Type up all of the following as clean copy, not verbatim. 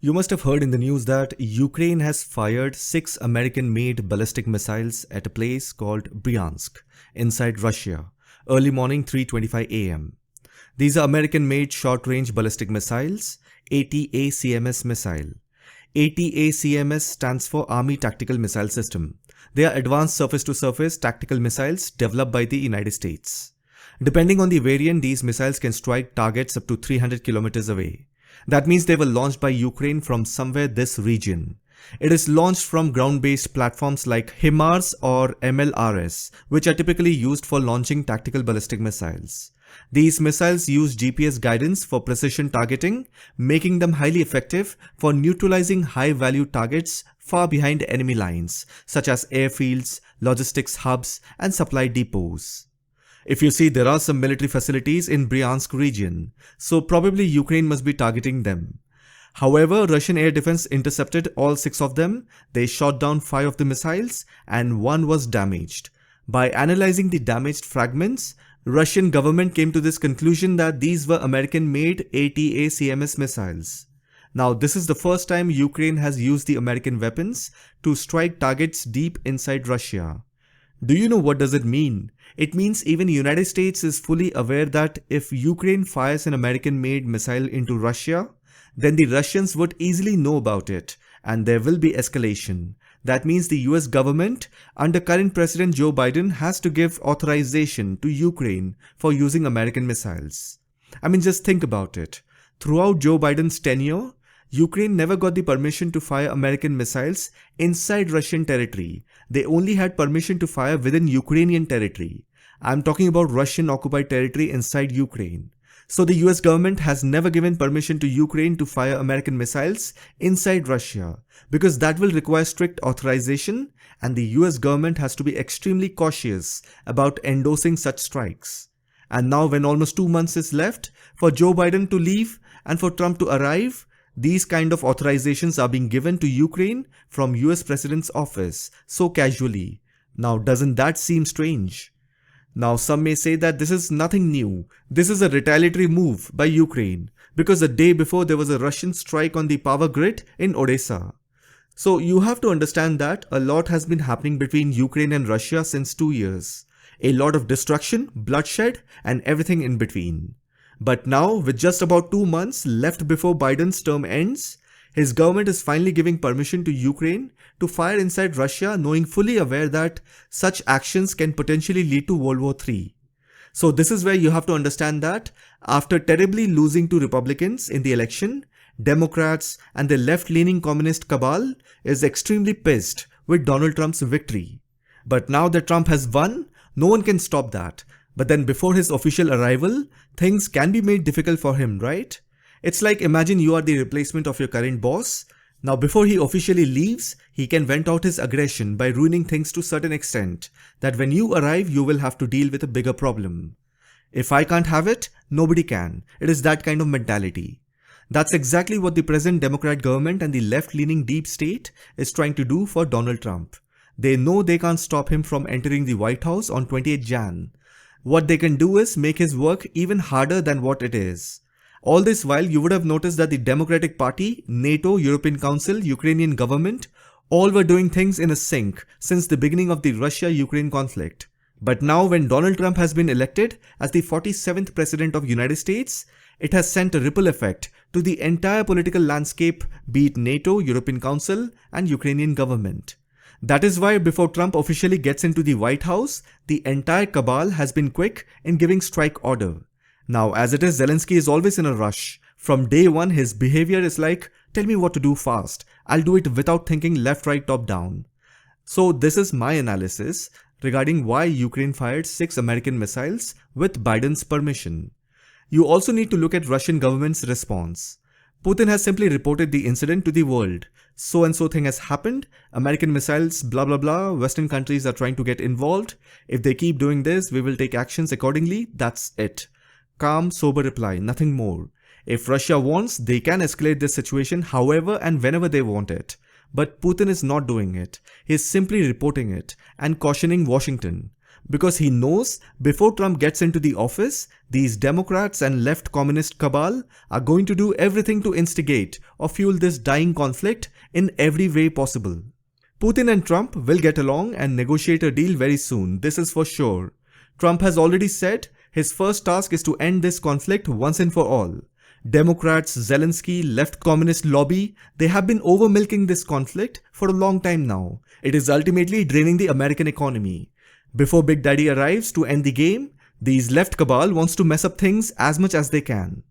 You must have heard in the news that Ukraine has fired 6 American-made ballistic missiles at a place called Bryansk, inside Russia, early morning 3:25 a.m. These are American-made short-range ballistic missiles, ATACMS missile. ATACMS stands for Army Tactical Missile System. They are advanced surface-to-surface tactical missiles developed by the United States. Depending on the variant, these missiles can strike targets up to 300 kilometers away. That means they were launched by Ukraine from somewhere this region. It is launched from ground-based platforms like HIMARS or MLRS, which are typically used for launching tactical ballistic missiles. These missiles use GPS guidance for precision targeting, making them highly effective for neutralizing high-value targets far behind enemy lines, such as airfields, logistics hubs, and supply depots. If you see, there are some military facilities in Bryansk region, so probably Ukraine must be targeting them. However, Russian air defense intercepted all 6 of them. They shot down 5 of the missiles and 1 was damaged. By analyzing the damaged fragments, Russian government came to this conclusion that these were American-made ATACMS missiles. Now, this is the first time Ukraine has used the American weapons to strike targets deep inside Russia. Do you know what does it mean? It means even the United States is fully aware that if Ukraine fires an American-made missile into Russia, then the Russians would easily know about it and there will be escalation. That means the US government under current President Joe Biden has to give authorization to Ukraine for using American missiles. I mean, just think about it. Throughout Joe Biden's tenure, Ukraine never got the permission to fire American missiles inside Russian territory. They only had permission to fire within Ukrainian territory. I'm talking about Russian occupied territory inside Ukraine. So the US government has never given permission to Ukraine to fire American missiles inside Russia because that will require strict authorization and the US government has to be extremely cautious about endorsing such strikes. And now when almost 2 months is left for Joe Biden to leave and for Trump to arrive, these kind of authorizations are being given to Ukraine from US President's office so casually. Now, doesn't that seem strange? Now, some may say that this is nothing new. This is a retaliatory move by Ukraine because the day before there was a Russian strike on the power grid in Odessa. So you have to understand that a lot has been happening between Ukraine and Russia since 2 years. A lot of destruction, bloodshed, and everything in between. But now, with just about 2 months left before Biden's term ends, his government is finally giving permission to Ukraine to fire inside Russia, knowing fully aware that such actions can potentially lead to World War III. So this is where you have to understand that after terribly losing to Republicans in the election, Democrats and the left-leaning communist cabal is extremely pissed with Donald Trump's victory. But now that Trump has won, no one can stop that. But then before his official arrival, things can be made difficult for him, right? It's like imagine you are the replacement of your current boss. Now before he officially leaves, he can vent out his aggression by ruining things to a certain extent that when you arrive, you will have to deal with a bigger problem. If I can't have it, nobody can. It is that kind of mentality. That's exactly what the present Democrat government and the left-leaning deep state is trying to do for Donald Trump. They know they can't stop him from entering the White House on 28 Jan. What they can do is make his work even harder than what it is. All this while, you would have noticed that the Democratic Party, NATO, European Council, Ukrainian government, all were doing things in a sync since the beginning of the Russia-Ukraine conflict. But now when Donald Trump has been elected as the 47th President of the United States, it has sent a ripple effect to the entire political landscape, be it NATO, European Council, and Ukrainian government. That is why before Trump officially gets into the White House, the entire cabal has been quick in giving strike order. Now, as it is, Zelensky is always in a rush. From day one, his behavior is like, tell me what to do fast. I'll do it without thinking left, right, top, down. So this is my analysis regarding why Ukraine fired 6 American missiles with Biden's permission. You also need to look at Russian government's response. Putin has simply reported the incident to the world. So and so thing has happened, American missiles, blah blah blah, Western countries are trying to get involved. If they keep doing this, we will take actions accordingly. That's it. Calm, sober reply, nothing more. If Russia wants, they can escalate this situation however and whenever they want it. But Putin is not doing it. He is simply reporting it and cautioning Washington. because he knows before Trump gets into the office, these Democrats and left communist cabal are going to do everything to instigate or fuel this dying conflict in every way possible. Putin and Trump will get along and negotiate a deal very soon, this is for sure. Trump has already said his first task is to end this conflict once and for all. Democrats, Zelensky, left communist lobby, they have been over-milking this conflict for a long time now. It is ultimately draining the American economy. Before Big Daddy arrives to end the game, these left cabal wants to mess up things as much as they can.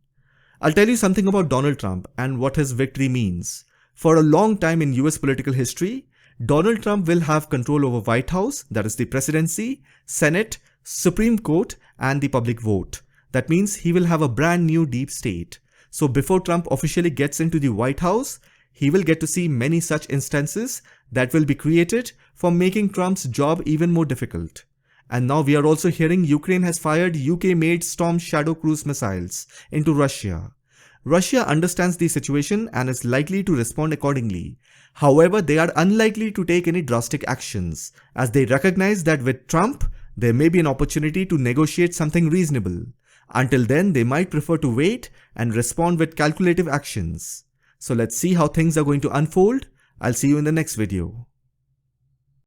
I'll tell you something about Donald Trump and what his victory means. For a long time in US political history, Donald Trump will have control over White House, that is the presidency, Senate, Supreme Court, and the public vote. That means he will have a brand new deep state. So before Trump officially gets into the White House, he will get to see many such instances that will be created for making Trump's job even more difficult. And now we are also hearing Ukraine has fired UK-made Storm Shadow cruise missiles into Russia. Russia understands the situation and is likely to respond accordingly. However, they are unlikely to take any drastic actions, as they recognize that with Trump, there may be an opportunity to negotiate something reasonable. Until then, they might prefer to wait and respond with calculative actions. So let's see how things are going to unfold. I'll see you in the next video.